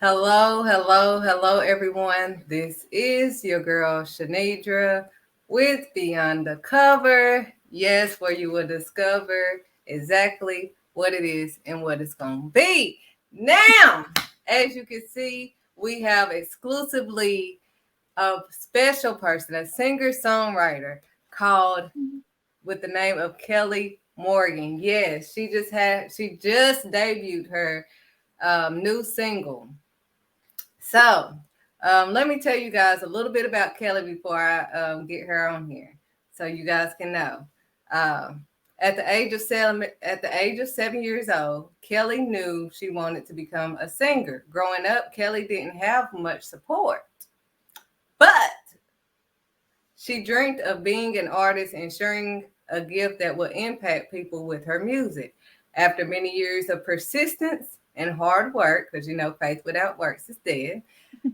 Hello, hello, hello, everyone. This is your girl Shanidra with Beyond the Cover. Yes, where you will discover exactly what it is and what it's going to be. Now, as you can see, we have exclusively a special person, a singer songwriter called with the name of Kelly Morgan. Yes, she just debuted her new single. So, let me tell you guys a little bit about Kelly before I get her on here, so you guys can know. At the age of 7 years old, Kelly knew she wanted to become a singer. Growing up, Kelly didn't have much support, but she dreamed of being an artist and sharing a gift that would impact people with her music. After many years of persistence and hard work, because faith without works is dead,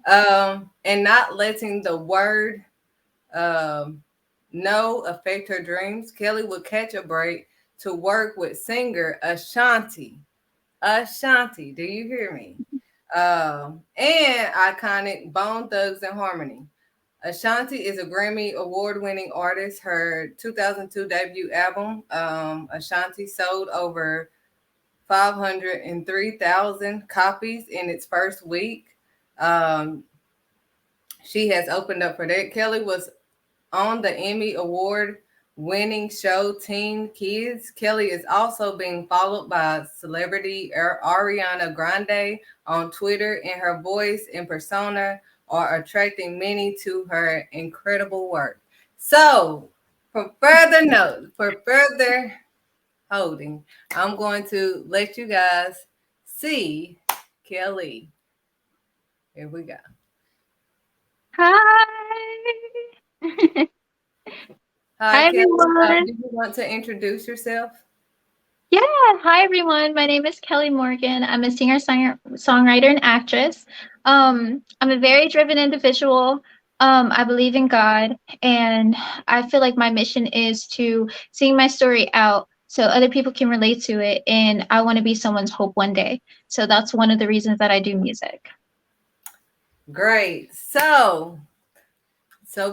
and not letting the word um, no affect her dreams, Kelly would catch a break to work with singer Ashanti. Ashanti, do you hear me? And iconic Bone Thugs and Harmony. Ashanti is a Grammy award winning artist. Her 2002 debut album, Ashanti, sold over 503,000 copies in its first week. Um, she has opened up for that. Kelly was on the Emmy Award winning show Teen Kids. Kelly is also being followed by celebrity Ariana Grande on Twitter, and her voice and persona are attracting many to her incredible work. So, for further holding, I'm going to let you guys see Kelly. Here we go. Hi. Hi, Hi, Kelly. everyone. Do you want to introduce yourself? Yeah, hi, everyone. My name is Kelly Morgan. I'm a songwriter, and actress. I'm a very driven individual. I believe in God, and I feel like my mission is to sing my story out so other people can relate to it. And I want to be someone's hope one day. So that's one of the reasons that I do music. Great. So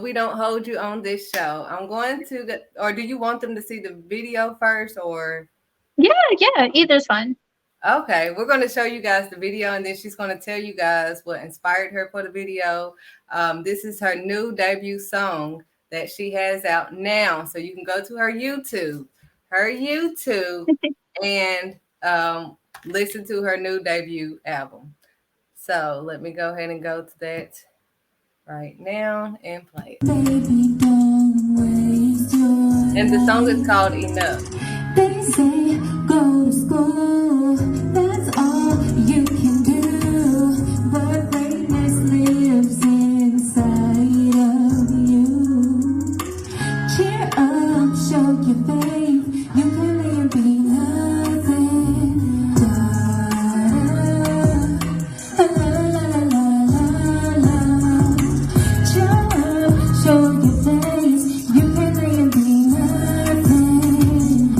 we don't hold you on this show. I'm going to or do you want them to see the video first or Yeah, yeah, either's fine. okay, we're going to show you guys the video and then she's going to tell you guys what inspired her for the video. This is her new debut song that she has out now. So you can go to her YouTube and listen to her new debut album. So let me go ahead and go to that right now and play it. Baby, don't waste your and the song is called Enough. They say go to school, that's all you can do. But greatness lives inside of you. Cheer up, show your faith. You can live, be nothing. Da, la, la, la, la, la. Show up, show your face. You can live, be nothing.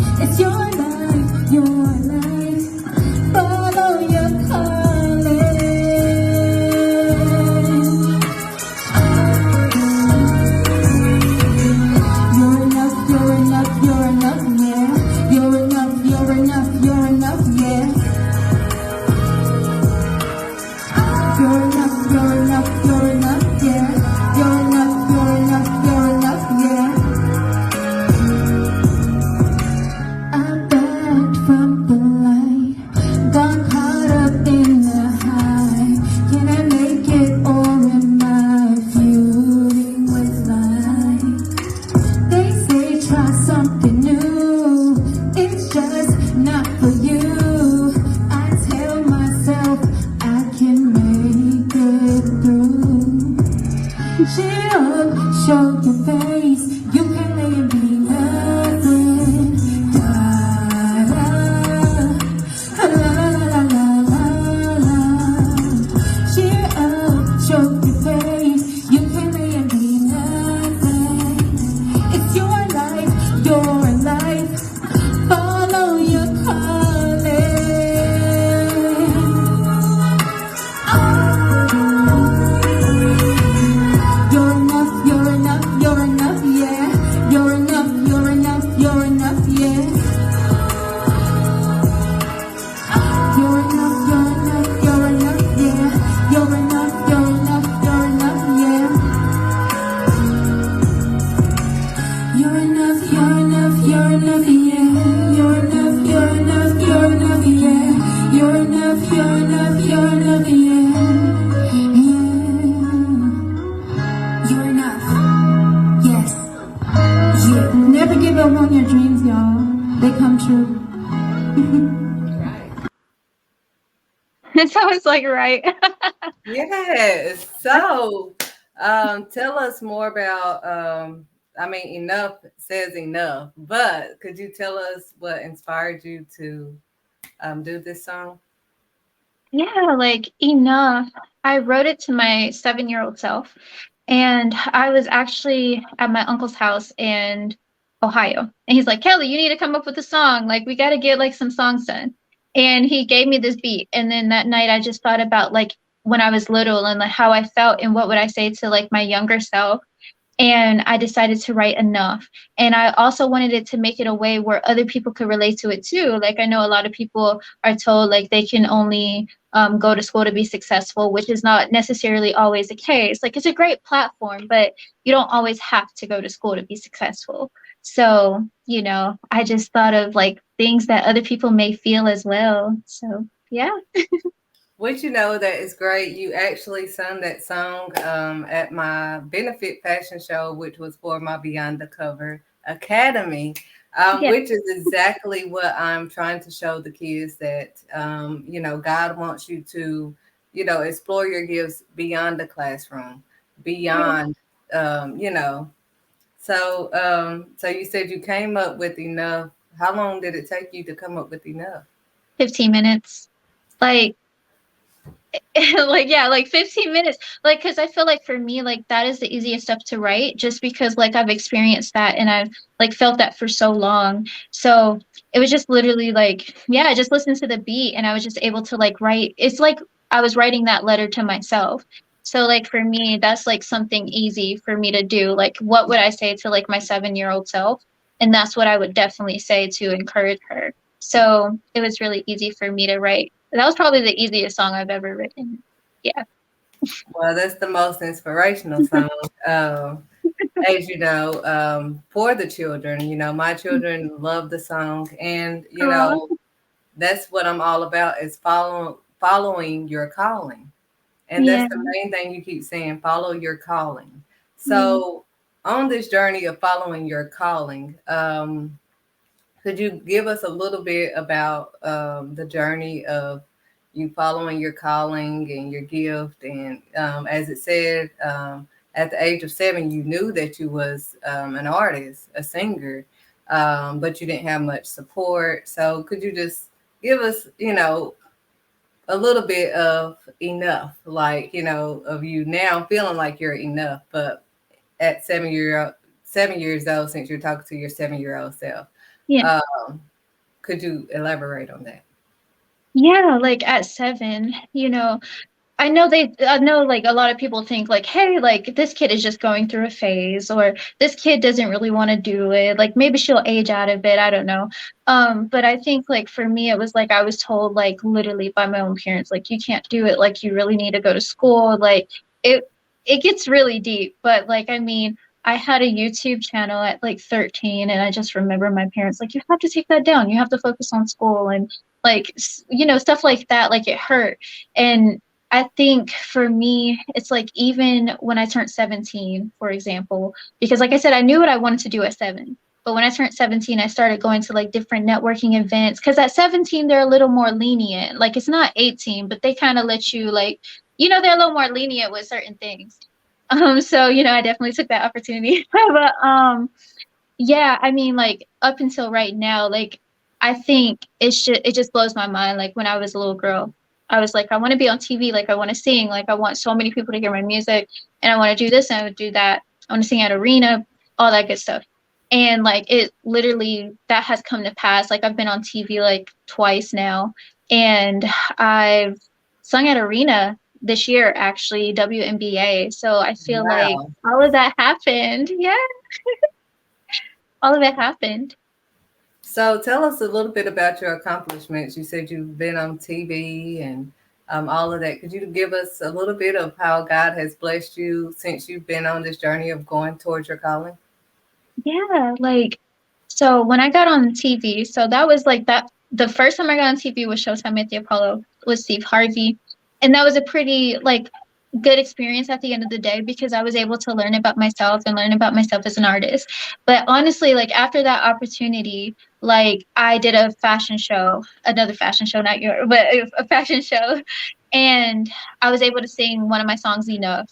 It sounds like right. Yes. So, tell us more about. I mean, enough says enough, but could you tell us what inspired you to do this song? Yeah, like enough. I wrote it to my 7-year-old self, and I was actually at my uncle's house in Ohio. And he's like, Kelly, you need to come up with a song. Like, we got to get like some songs done. And he gave me this beat. And then that night, I just thought about like when I was little and like how I felt and what would I say to like my younger self, and I decided to write enough. And I also wanted it to make it a way where other people could relate to it too. Like I know a lot of people are told like they can only go to school to be successful, which is not necessarily always the case. Like it's a great platform, but you don't always have to go to school to be successful. So, I just thought of like things that other people may feel as well. So, yeah. Would you know that it's great? You actually sung that song at my benefit fashion show, which was for my Beyond the Cover Academy, Yeah. which is exactly what I'm trying to show the kids that, God wants you to, explore your gifts beyond the classroom, Yeah. beyond, you know. So you said you came up with enough. How long did it take you to come up with enough? 15 minutes. Like like yeah, like 15 minutes, like because I feel like for me like that is the easiest stuff to write, just because like I've experienced that and I've like felt that for so long. So it was just literally like, yeah, I just listened to the beat and I was just able to like write. It's like I was writing that letter to myself. So like for me that's like something easy for me to do. Like what would I say to like my 7-year-old self? And that's what I would definitely say to encourage her. So it was really easy for me to write. That was probably the easiest song I've ever written. Yeah. Well, that's the most inspirational song. As you know, for the children. My children love the song, and Aw. that's what I'm all about is following your calling, and that's Yeah. the main thing you keep saying: follow your calling. Mm. So, on this journey of following your calling, could you give us a little bit about the journey of you following your calling and your gift? And as it said, at the age of 7, you knew that you was an artist, a singer, but you didn't have much support. So could you just give us, a little bit of enough, like, of you now feeling like you're enough, but at 7 years old, since you're talking to your 7-year-old self. Yeah. Um, could you elaborate on that? Yeah, like at 7, I know like a lot of people think like, hey, like this kid is just going through a phase, or this kid doesn't really want to do it. Like maybe she'll age out of it. I don't know. But I think like for me, it was like I was told like literally by my own parents, like you can't do it. Like you really need to go to school. Like it it gets really deep. But like I mean, I had a YouTube channel at like 13, and I just remember my parents like, you have to take that down. You have to focus on school and like stuff like that. Like it hurt. And I think for me, it's like even when I turned 17, for example, because like I said, I knew what I wanted to do at 7. But when I turned 17, I started going to like different networking events. Because at 17, they're a little more lenient. Like it's not 18, but they kind of let you like, they're a little more lenient with certain things. So, I definitely took that opportunity. But yeah, I mean, like up until right now, like I think it just blows my mind. Like when I was a little girl, I was like, I want to be on TV, like I want to sing, like I want so many people to hear my music, and I want to do this and I would do that. I want to sing at arena, all that good stuff. And like it literally that has come to pass. Like I've been on TV like twice now, and I've sung at arena this year actually, WNBA. So I feel like Wow. all of that happened. Yeah, all of it happened. So tell us a little bit about your accomplishments. You said you've been on TV and all of that. Could you give us a little bit of how God has blessed you since you've been on this journey of going towards your calling? Yeah, like so when I got on TV, so that was like that the first time I got on TV was Showtime at the Apollo with Steve Harvey. And that was a pretty like good experience at the end of the day because I was able to learn about myself and learn about myself as an artist. But honestly, like after that opportunity, like I did a fashion show, another fashion show, not your, but a fashion show, and I was able to sing one of my songs, Enough.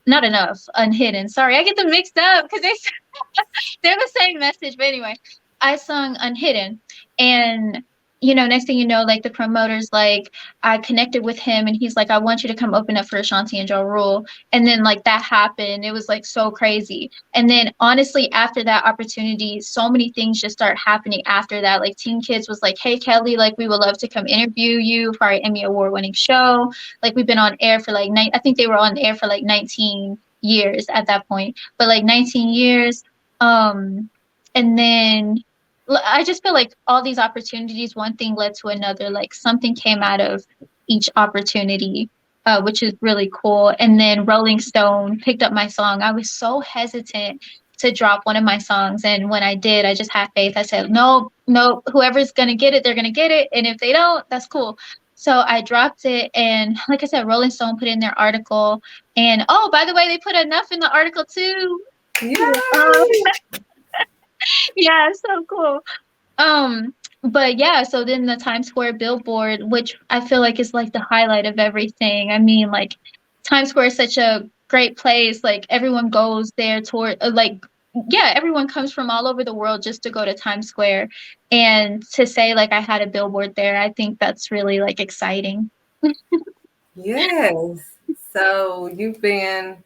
Not enough, unhidden. Sorry, I get them mixed up because they're the same message. But anyway, I sung Unhidden. And, next thing you know, like the promoters, like I connected with him and he's like, I want you to come open up for Ashanti and Ja Rule. And then like that happened. It was like so crazy. And then honestly, after that opportunity, so many things just start happening after that. Like Teen Kids was like, hey Kelly, like we would love to come interview you for our Emmy Award winning show. Like we've been on air for like I think they were on air for like 19 years at that point. But like 19 years, and then I just feel like all these opportunities, one thing led to another. Like something came out of each opportunity, which is really cool. And then Rolling Stone picked up my song. I was so hesitant to drop one of my songs, and when I did, I just had faith. I said, no, no, whoever's gonna get it, they're gonna get it, and if they don't, that's cool. So I dropped it, and like I said, Rolling Stone put in their article. And oh, by the way, they put enough in the article too. Um, Yay! yeah, so cool. Um, but yeah, so then the Times Square billboard, which I feel like is like the highlight of everything. I mean, like Times Square is such a great place. Like everyone goes there toward like yeah, everyone comes from all over the world just to go to Times Square. And to say like I had a billboard there, I think that's really like exciting. Yes. So you've been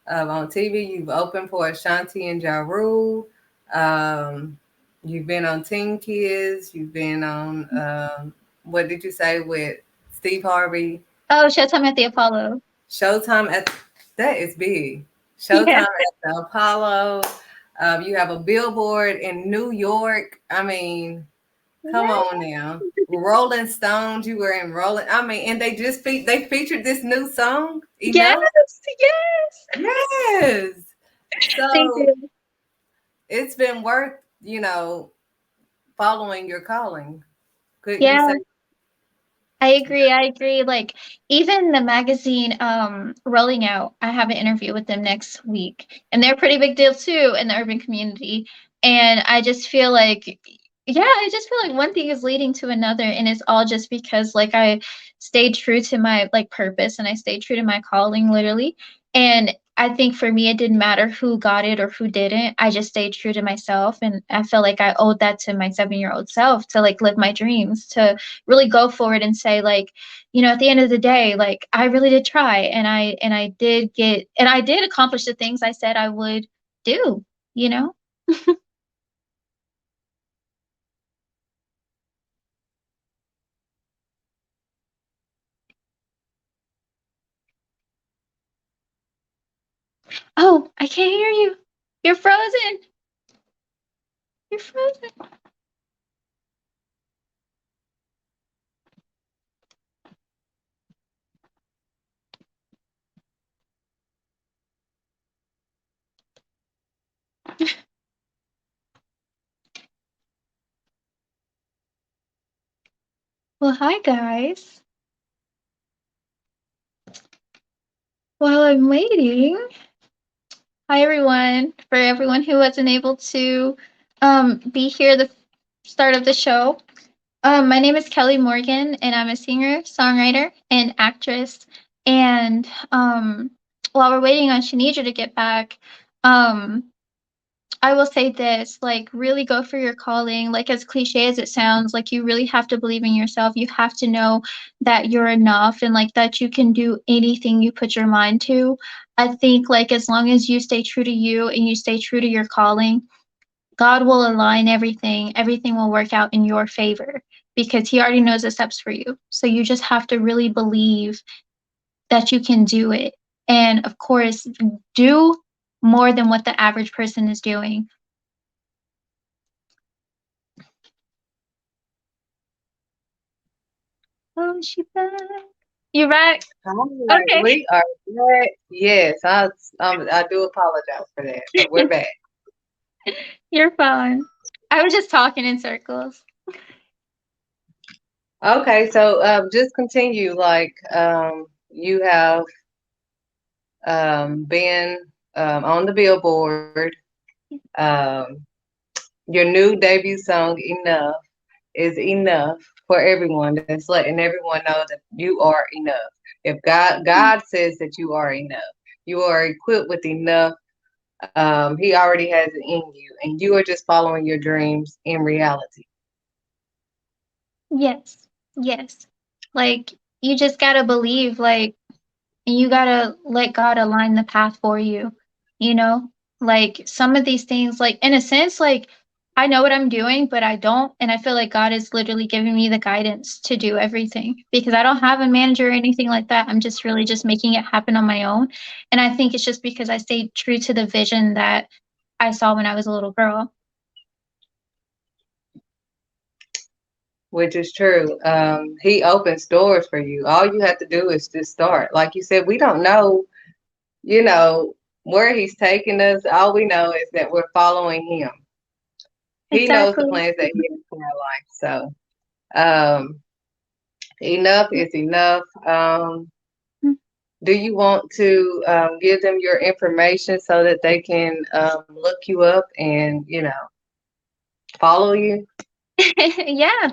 on TV. You've opened for Ashanti and Ja Rule. Um, you've been on Teen Kids. You've been on what did you say with Steve Harvey? Oh, Showtime at the Apollo. Showtime at that is big. Showtime Yeah. at the Apollo. You have a billboard in New York. I mean, come on now. Rolling Stones, you were in Rolling. I mean, and they just they featured this new song, Yes, Enough. yes. Yes. They So do. it's been worth, following your calling. Couldn't you Yeah. say? I agree. I agree. Like even the magazine Rolling Out, I have an interview with them next week. And they're a pretty big deal too in the urban community. And I just feel like yeah, I just feel like one thing is leading to another and it's all just because like I stayed true to my like purpose and I stayed true to my calling literally. And I think for me it didn't matter who got it or who didn't. I just stayed true to myself and I felt like I owed that to my 7-year-old self to like live my dreams, to really go for it and say like, at the end of the day, like I really did try and I did get and I did accomplish the things I said I would do, you know? Oh, I can't hear you. You're frozen. You're frozen. Well, hi guys. While I'm waiting, hi everyone. For everyone who wasn't able to be here the start of the show, my name is Kelly Morgan, and I'm a singer, songwriter, and actress. And while we're waiting on Shanija to get back, um, I will say this: like, really go for your calling. Like, as cliche as it sounds, like you really have to believe in yourself. You have to know that you're enough, and like that you can do anything you put your mind to. I think like as long as you stay true to you and you stay true to your calling, God will align everything. Everything will work out in your favor because He already knows the steps for you. So you just have to really believe that you can do it. And of course, do more than what the average person is doing. Oh, she back. You back? All right, Okay. we are back. Yes, I do apologize for that, but we're back. You're fine. I was just talking in circles. Okay, so just continue. Like you have being on the Billboard, um, your new debut song, Enough, is enough for everyone. That's letting everyone know that you are enough. If God says that you are enough, you are equipped with enough. He already has it in you, and you are just following your dreams in reality. Yes. Yes. Like you just gotta believe, like, and you gotta let God align the path for you, you know? Like some of these things, like in a sense, like I know what I'm doing, but I don't. And I feel like God is literally giving me the guidance to do everything because I don't have a manager or anything like that. I'm just really just making it happen on my own. And I think it's just because I stayed true to the vision that I saw when I was a little girl. Which is true. He opens doors for you. All you have to do is just start. Like you said, we don't know, you know, where he's taking us. All we know is that we're following him. He knows the Exactly. plans that he has for our life. So, enough is enough. Do you want to give them your information so that they can look you up and, follow you? Yeah.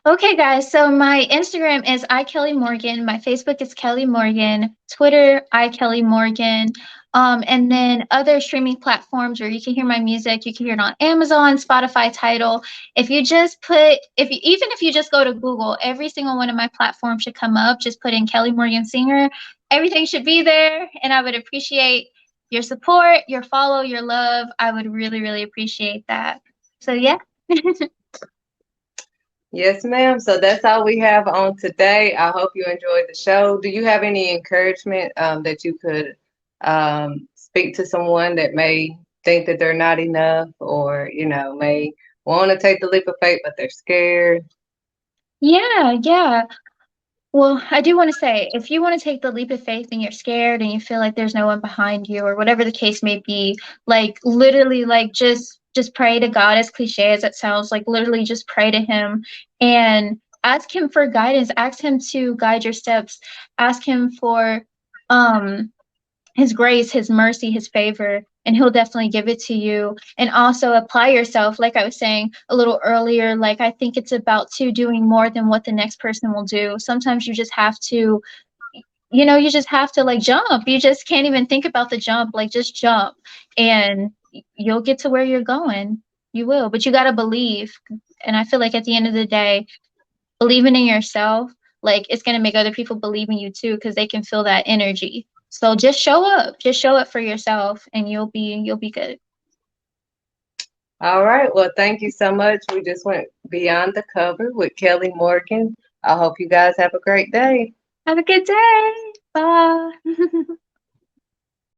Okay, guys. So my Instagram is iKellyMorgan. My Facebook is Kelly Morgan. Twitter, iKellyMorgan. And then other streaming platforms where you can hear my music. You can hear it on Amazon, Spotify, Tidal. If you just put, if you even if you just go to Google, every single one of my platforms should come up. Just put in Kelly Morgan Singer. Everything should be there, and I would appreciate your support, your follow, your love. I would really, really appreciate that. So yeah. Yes, ma'am. So that's all we have on today. I hope you enjoyed the show. Do you have any encouragement that you could speak to someone that may think that they're not enough or, may want to take the leap of faith, but they're scared? Yeah, yeah. Well, I do want to say, if you want to take the leap of faith and you're scared and you feel like there's no one behind you or whatever the case may be, like literally like just pray to God, as cliche as it sounds, like literally just pray to him and ask him for guidance, ask him to guide your steps, ask him for um his grace, his mercy, his favor, and he'll definitely give it to you. And also apply yourself, like I was saying a little earlier, like I think it's about doing more than what the next person will do. Sometimes you just have to, you just have to like jump. You just can't even think about the jump, like just jump and you'll get to where you're going. You will, but you got to believe. And I feel like at the end of the day, believing in yourself, like it's going to make other people believe in you too because they can feel that energy. So just show up for yourself and you'll be good. All right. Well, thank you so much. We just went beyond the cover with Kelly Morgan. I hope you guys have a great day. Have a good day. Bye.